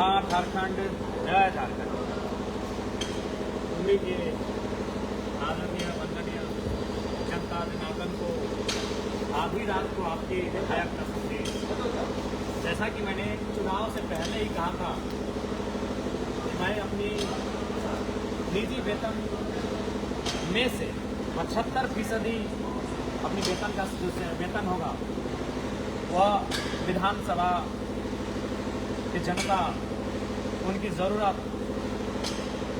जोहार झारखंड, जय झारखंड। के आदरणीय वंदनीय जनता जनार्दन को आधी रात को आपके विधायक का संदेश। जैसा कि मैंने चुनाव से पहले ही कहा था कि मैं अपनी निजी वेतन में से 75% अपनी वेतन का जो वेतन होगा वह विधानसभा की जनता, उनकी ज़रूरत,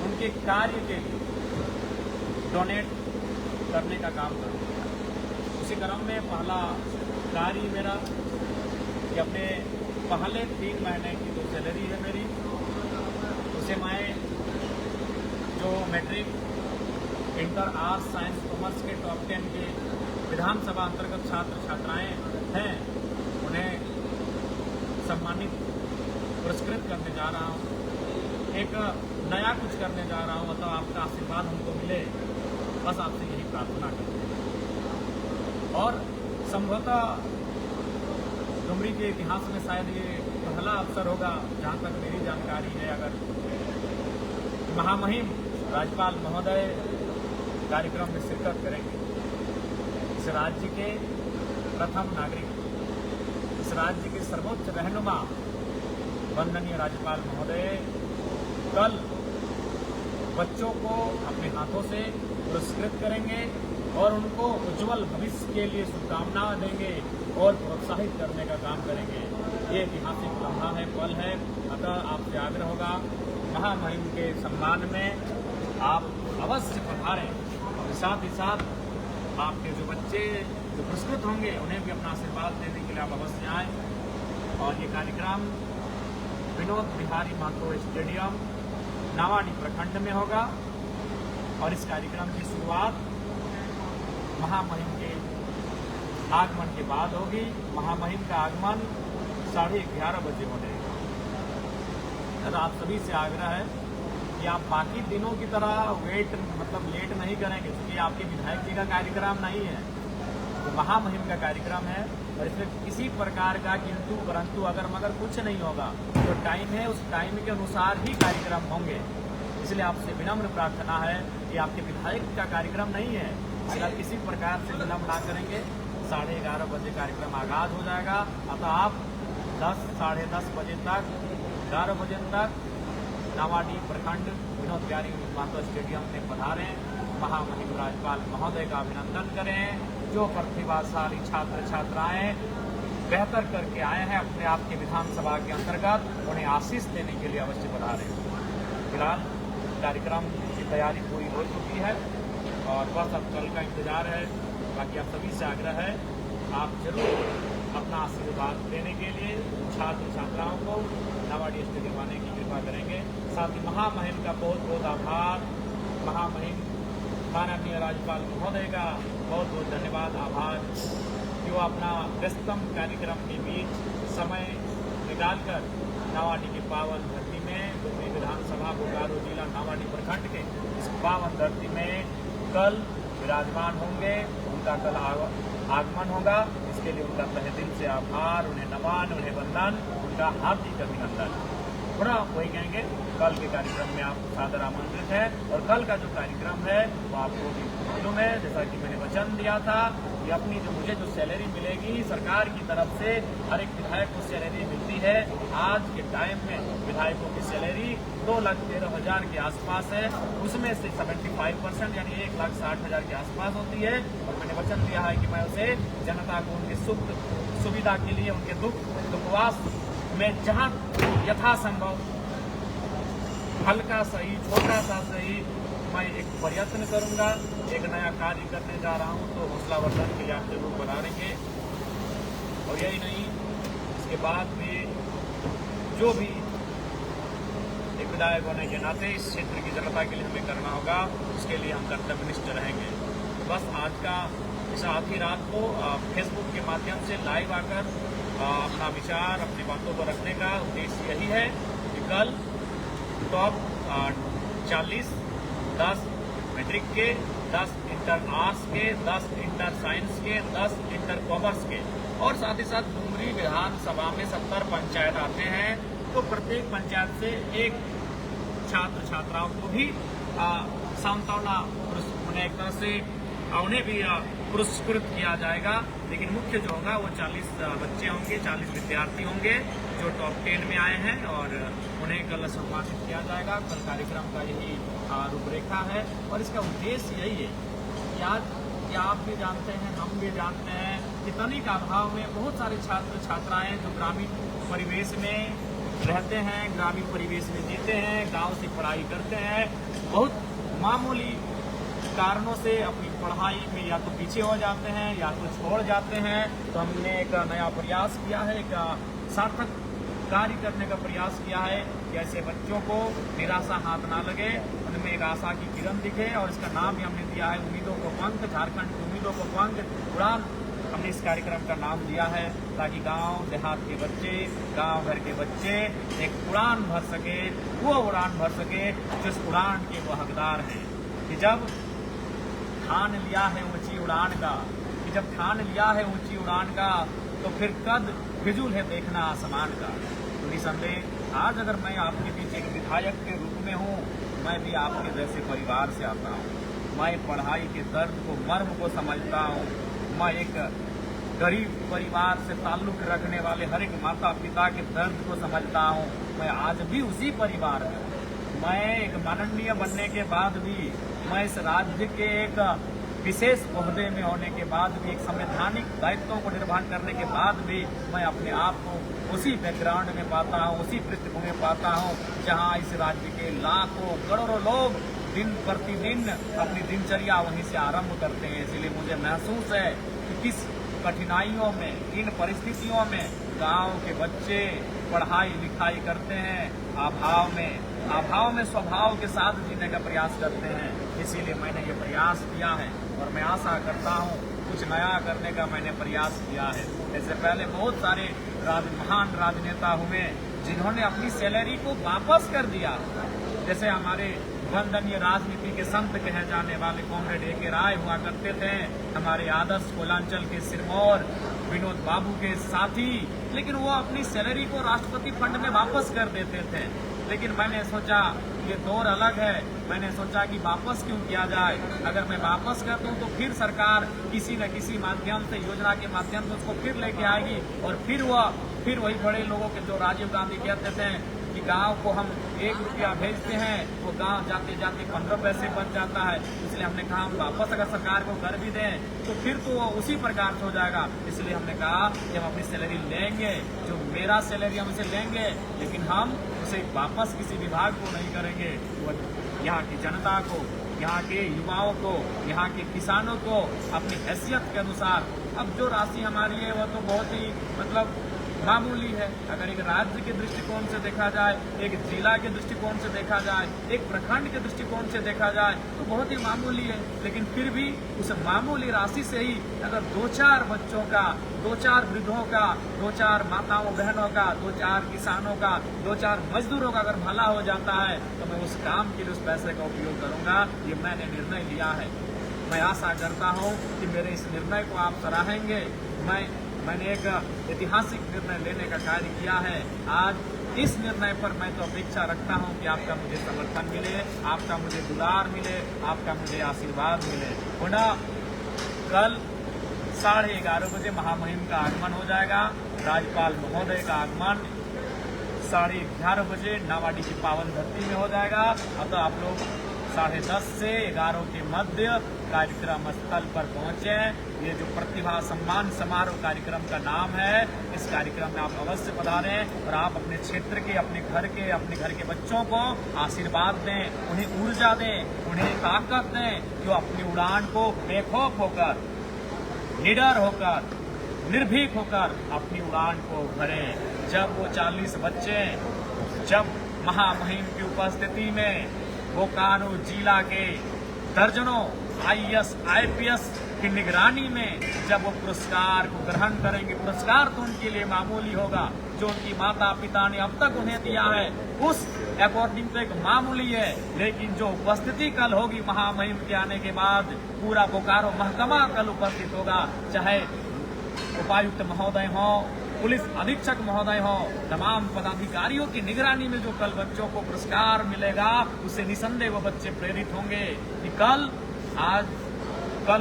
उनके कार्य के लिए डोनेट करने का काम करूँगा। उसी क्रम में पहला कार्य मेरा कि अपने पहले 3 महीने की जो सैलरी है मेरी, उसे मैं जो matric, inter, arts, science, commerce के टॉप 10 के विधानसभा अंतर्गत छात्र छात्राएं हैं, उन्हें सम्मानित पुरस्कृत करने जा रहा हूँ। एक नया कुछ करने जा रहा हूँ, तो आपका आशीर्वाद हमको मिले, बस आपसे यही प्रार्थना करते हैं। और संभवतः डुमरी के इतिहास में शायद ये पहला अवसर होगा, जहाँ तक मेरी जानकारी है, अगर महामहिम राज्यपाल महोदय कार्यक्रम में शिरकत करेंगे। इस राज्य के प्रथम नागरिक, इस राज्य के सर्वोच्च रहनुमा वंदनीय राज्यपाल महोदय कल बच्चों को अपने हाथों से पुरस्कृत करेंगे और उनको उज्जवल भविष्य के लिए शुभकामनाएं देंगे और प्रोत्साहित करने का काम करेंगे। ये ऐतिहासिक लम्हा है, पल है। अतः आपसे आग्रह होगा, महामहिम के सम्मान में आप अवश्य पधारें और साथ ही साथ आपके जो बच्चे जो पुरस्कृत होंगे उन्हें भी अपना आशीर्वाद देने के लिए आप अवश्य आएँ। और ये कार्यक्रम विनोद बिहारी महतो स्टेडियम नावाडी प्रखंड में होगा और इस कार्यक्रम की शुरुआत महामहिम के आगमन के बाद होगी। महामहिम का आगमन 11:30 बजे होने। आप सभी से आग्रह है कि आप बाकी दिनों की तरह लेट नहीं करेंगे, क्योंकि आपके विधायक जी का कार्यक्रम नहीं है, तो महामहिम का कार्यक्रम है और इसमें किसी प्रकार का किंतु परंतु अगर मगर कुछ नहीं होगा। जो टाइम है उस टाइम के अनुसार ही कार्यक्रम होंगे। इसलिए आपसे विनम्र प्रार्थना है कि आपके विधायक का कार्यक्रम नहीं है, अगर किसी प्रकार से विलम्ब ना करेंगे 11:30 बजे कार्यक्रम आगाज हो जाएगा। अतः आप 10, साढ़े 10 बजे तक, 11 बजे तक नावाडी प्रखंड विनोद बिहारी महतो स्टेडियम में पधारें। महामहिम राज्यपाल महोदय का अभिनंदन करें। जो प्रतिभाशाली छात्र छात्राएं बेहतर करके आए हैं अपने आप के विधानसभा के अंतर्गत, उन्हें आशीष देने के लिए अवश्य पधारें। फिलहाल कार्यक्रम की तैयारी पूरी हो चुकी है और बस अब कल का इंतजार है। बाकी आप सभी से आग्रह है, आप जरूर अपना आशीर्वाद देने के लिए छात्र छात्राओं को नावाडी स्टेडियम आने की कृपा करेंगे। साथ ही महामहिम का बहुत बहुत आभार, महामहिम माननीय राज्यपाल महोदय का बहुत बहुत धन्यवाद, आभार कि वो अपना व्यस्तम कार्यक्रम के बीच समय निकालकर नावाडी की पावन धरती में, डुमरी विधानसभा बोकारो जिला नावाडी प्रखंड के इस पावन धरती में कल विराजमान होंगे। उनका कल आगमन होगा, इसके लिए उनका तहे दिल से आभार, उन्हें नमन, उन्हें वंदन, उनका हार्दिक अभिनंदन। थोड़ा वही कहेंगे, कल के कार्यक्रम में आप सादर आमंत्रित हैं और कल का जो कार्यक्रम है वो आपको भी मालूम है। जैसा कि मैंने वचन दिया था कि अपनी मुझे जो सैलरी मिलेगी सरकार की तरफ से, हर एक विधायक को सैलरी मिलती है। आज के टाइम में विधायकों की सैलरी 2,13,000 के आसपास है, उसमें से 75% यानी 1,60,000 के आसपास होती है। और मैंने वचन दिया है कि मैं उसे जनता को उनके सुख सुविधा के लिए, उनके दुखवास में जहाँ यथासंभव हल्का सही, छोटा सा सही, मैं एक प्रयत्न करूंगा। एक नया कार्य करने जा रहा हूं तो हौसलावर्धन के लिए आप जरूर बनाएंगे। और यही नहीं, इसके बाद भी जो भी एक विधायक होने के नाते इस क्षेत्र की जनता के लिए हमें करना होगा, उसके लिए हम कर्तव्यनिष्ठ रहेंगे। बस आज का इस आधी रात को फेसबुक के माध्यम से लाइव आकर अपना विचार, अपनी बातों को रखने का उद्देश्य यही है कि कल टॉप 40, 10 मैट्रिक के, 10 इंटर आर्ट्स के, 10 इंटर साइंस के, 10 इंटर कॉमर्स के और साथ ही साथ डुमरी विधानसभा में 70 पंचायत आते हैं तो प्रत्येक पंचायत से एक छात्र छात्राओं को भी सांत्वना एक तरह से उन्हें भी पुरस्कृत किया जाएगा। लेकिन मुख्य जो होगा वो 40 बच्चे होंगे, 40 विद्यार्थी होंगे जो टॉप 10 में आए हैं और उन्हें कल सम्मानित किया जाएगा। कल कार्यक्रम का यही रूपरेखा है और इसका उद्देश्य यही है कि आज आप भी जानते हैं, हम भी जानते हैं कि तनिक अभाव में बहुत सारे छात्र छात्राएं जो ग्रामीण परिवेश में रहते हैं, ग्रामीण परिवेश में जीते हैं, गांव से पढ़ाई करते हैं, बहुत मामूली कारणों से अपनी पढ़ाई में या तो पीछे हो जाते हैं या तो छोड़ जाते हैं। तो हमने एक नया प्रयास किया है, एक सार्थक कार्य करने का प्रयास किया है कि ऐसे बच्चों को निराशा हाथ ना लगे, उनमें एक आशा की किरण दिखे। और इसका नाम भी हमने दिया है उम्मीदों को पंख, झारखंड की उम्मीदों को पंख उड़ान हमने इस कार्यक्रम का नाम दिया है, ताकि गांव देहात के बच्चे, गांव घर के बच्चे एक उड़ान भर सके, वो उड़ान भर सके जिस उड़ान के वो हकदार हैं। कि जब ठान लिया है ऊंची उड़ान का, कि जब ठान लिया है ऊंची उड़ान का, तो फिर कद फिजूल है देखना आसमान का। तो निसंदेह आज अगर मैं आपके बीच एक विधायक के रूप में हूँ, मैं भी आपके जैसे परिवार से आता हूँ। मैं पढ़ाई के दर्द को, मर्म को समझता हूँ। मैं एक गरीब परिवार से ताल्लुक रखने वाले हर एक माता पिता के दर्द को समझता हूँ। मैं आज भी उसी परिवार में हूँ। मैं एक माननीय बनने के बाद भी, मैं इस राज्य के एक विशेष ओहदे में होने के बाद भी, एक संवैधानिक दायित्वों को निर्वहन करने के बाद भी मैं अपने आप को उसी बैकग्राउंड में पाता हूँ, उसी पृष्ठभूमि में पाता हूँ जहाँ इस राज्य के लाखों करोड़ों लोग दिन प्रतिदिन अपनी दिनचर्या वहीं से आरंभ करते हैं। इसलिए मुझे महसूस है कि किस कठिनाइयों में, इन परिस्थितियों में गांव के बच्चे पढ़ाई लिखाई करते हैं, अभाव में स्वभाव के साथ जीने का प्रयास करते हैं। इसीलिए मैंने ये प्रयास किया है और मैं आशा करता हूँ कुछ नया करने का मैंने प्रयास किया है। इससे पहले बहुत सारे महान राजनेता हुए जिन्होंने अपनी सैलरी को वापस कर दिया, जैसे हमारे वंदनीय राजनीति के संत कहे जाने वाले कॉमरेड ए.के. राय हुआ करते थे, हमारे आदर्श कोलांचल के सिरमौर विनोद बाबू के साथी। लेकिन वो अपनी सैलरी को राष्ट्रपति फंड में वापस कर देते थे। लेकिन मैंने सोचा ये दौर अलग है, मैंने सोचा कि वापस क्यों किया जाए। अगर मैं वापस कर दूं तो फिर सरकार किसी न किसी माध्यम से, योजना के माध्यम से उसको फिर लेके आएगी और फिर वही बड़े लोगों के जो राजीव गांधी कहते थे कि गांव को हम 1 रुपया भेजते हैं, वो गांव जाते जाते 15 पैसे बच जाता है। इसलिए हमने कहा हम वापस अगर सरकार को कर भी दें तो फिर तो वो उसी प्रकार से हो जाएगा। इसलिए हमने कहा कि हम अपनी सैलरी लेंगे, जो मेरा सैलरी हम उसे लेंगे, लेकिन हम उसे वापस किसी विभाग को नहीं करेंगे। वो यहाँ की जनता को, यहाँ के युवाओं को, यहाँ के किसानों को अपनी हैसियत के अनुसार, अब जो राशि हमारी है वो तो बहुत ही मामूली है। अगर एक राज्य के दृष्टिकोण से देखा जाए, एक जिला के दृष्टिकोण से देखा जाए, एक प्रखंड के दृष्टिकोण से देखा जाए तो बहुत ही मामूली है। लेकिन फिर भी उस मामूली राशि से ही अगर 2-4 बच्चों का, 2-4 वृद्धों का, 2-4 माताओं बहनों का, 2-4 किसानों का, 2-4 मजदूरों का अगर भला हो जाता है तो मैं उस काम के लिए उस पैसे का उपयोग करूंगा। ये मैंने निर्णय लिया है। मैं आशा करता हूँ कि मेरे इस निर्णय को आप सराहेंगे। मैंने एक ऐतिहासिक निर्णय लेने का कार्य किया है। आज इस निर्णय पर मैं तो अपेक्षा रखता हूं कि आपका मुझे समर्थन मिले, आपका मुझे दुलार मिले, आपका मुझे आशीर्वाद मिले। पुनः कल 11:30 बजे महामहिम का आगमन हो जाएगा। राज्यपाल महोदय का आगमन 11:30 बजे नावाडी की पावन धरती में हो जाएगा। अतः आप लोग 10:30 से 11 के मध्य कार्यक्रम स्थल पर पहुंचे। ये जो प्रतिभा सम्मान समारोह कार्यक्रम का नाम है, इस कार्यक्रम में आप अवश्य पधारें और आप अपने क्षेत्र के, अपने घर के बच्चों को आशीर्वाद दें, उन्हें ऊर्जा दें, उन्हें ताकत दें, जो अपनी उड़ान को बेखौफ होकर, निडर होकर, निर्भीक होकर अपनी उड़ान को भरें। जब वो 40 बच्चे, जब महामहिम की उपस्थिति में बोकारो जिला के दर्जनों IAS, IPS की निगरानी में जब वो पुरस्कार को ग्रहण करेंगे, पुरस्कार तो उनके लिए मामूली होगा, जो उनकी माता पिता ने अब तक उन्हें दिया है उस अकॉर्डिंग तो एक मामूली है। लेकिन जो उपस्थिति कल होगी महामहिम के आने के बाद, पूरा बोकारो महकमा कल उपस्थित होगा, चाहे उपायुक्त महोदय हों, पुलिस अधीक्षक महोदय हो, तमाम पदाधिकारियों की निगरानी में जो कल बच्चों को पुरस्कार मिलेगा, उससे निसंदेह वो बच्चे प्रेरित होंगे कि कल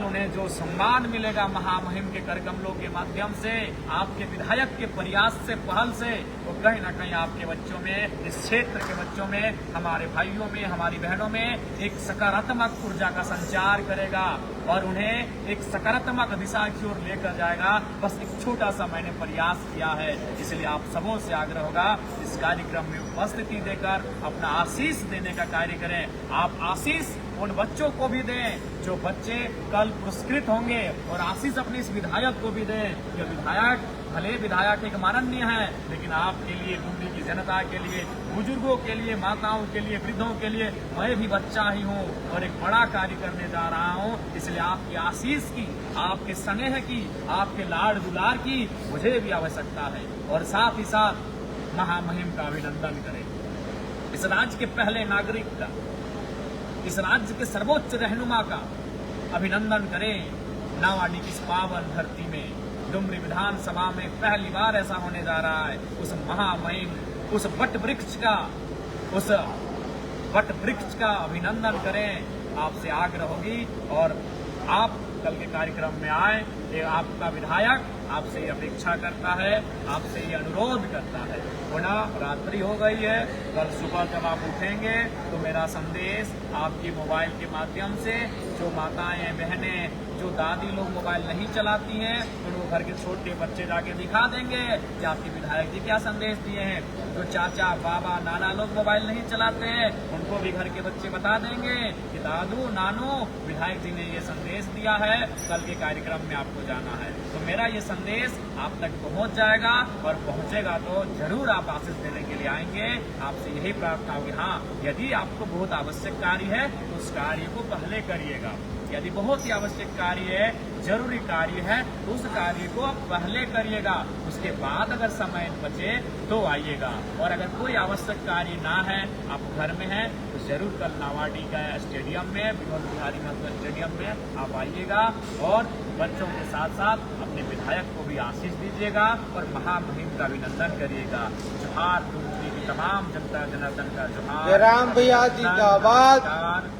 उन्हें जो सम्मान मिलेगा महामहिम के करकमलों के माध्यम से, आपके विधायक के प्रयास से, पहल से, वो कहीं ना कहीं आपके बच्चों में, इस क्षेत्र के बच्चों में, हमारे भाइयों में, हमारी बहनों में एक सकारात्मक ऊर्जा का संचार करेगा और उन्हें एक सकारात्मक दिशा की ओर लेकर जाएगा। बस एक छोटा सा मैंने प्रयास किया है, इसलिए आप सबों से आग्रह होगा इस कार्यक्रम में उपस्थिति देकर अपना आशीष देने का कार्य करें। आप आशीष उन बच्चों को भी दें जो बच्चे कल पुरस्कृत होंगे, और आशीष अपने इस विधायक को भी दें। ये विधायक भले विधायक एक माननीय है, लेकिन आपके लिए, डुमरी की जनता के लिए, बुजुर्गों के लिए, माताओं के लिए, वृद्धों के लिए मैं भी बच्चा ही हूँ और एक बड़ा कार्य करने जा रहा हूँ। इसलिए आपकी आशीष की, आपके स्नेह की, आपके लाड़ दुलार की मुझे भी आवश्यकता है। और साथ ही साथ महामहिम का अभिनंदन करें, इस राज्य के पहले नागरिक का, इस राज्य के सर्वोच्च रहनुमा का अभिनंदन करें। नावाडी की इस पावन धरती में, डुमरी विधानसभा में पहली बार ऐसा होने जा रहा है। उस महामहिम, उस वट वृक्ष का अभिनंदन करें। आपसे आग्रह होगी और आप कल के कार्यक्रम में आए। ये आपका विधायक आपसे ये अपेक्षा करता है, आपसे ये अनुरोध करता है। पुनः रात्रि हो गई है, कल सुबह जब आप उठेंगे तो मेरा संदेश आपके मोबाइल के माध्यम से, जो माताएं, बहनें, जो दादी लोग मोबाइल नहीं चलाती हैं, तो वो घर के छोटे बच्चे जाके दिखा देंगे कि आपके विधायक जी क्या संदेश दिए हैं। जो चाचा, बाबा, नाना लोग मोबाइल नहीं चलाते हैं, उनको भी घर के बच्चे बता देंगे कि दादू, नानू, विधायक जी ने ये संदेश दिया है, कल के कार्यक्रम में आपको जाना है। तो मेरा ये संदेश आप तक पहुंच जाएगा, और पहुंचेगा तो जरूर आप आशीष देने के लिए आएंगे। आपसे यही प्रार्थना होगी, हाँ, यदि आपको बहुत आवश्यक कार्य है तो उस कार्य को पहले करिएगा। यदि बहुत ही आवश्यक कार्य है, जरूरी कार्य है, तो उस कार्य को आप पहले करिएगा। उसके बाद अगर समय बचे तो आइएगा। और अगर कोई आवश्यक कार्य ना है, आप घर में हैं, तो जरूर कल नावाडी का स्टेडियम में, विनोद बिहारी महतो स्टेडियम में आप आइएगा और बच्चों के साथ साथ अपने विधायक को भी आशीष दीजिएगा और महामहिम का अभिनंदन करिएगा। जोहार, डुमरी की तमाम जनता जनार्दन का जोहार। जय राम भैया जिंदाबाद।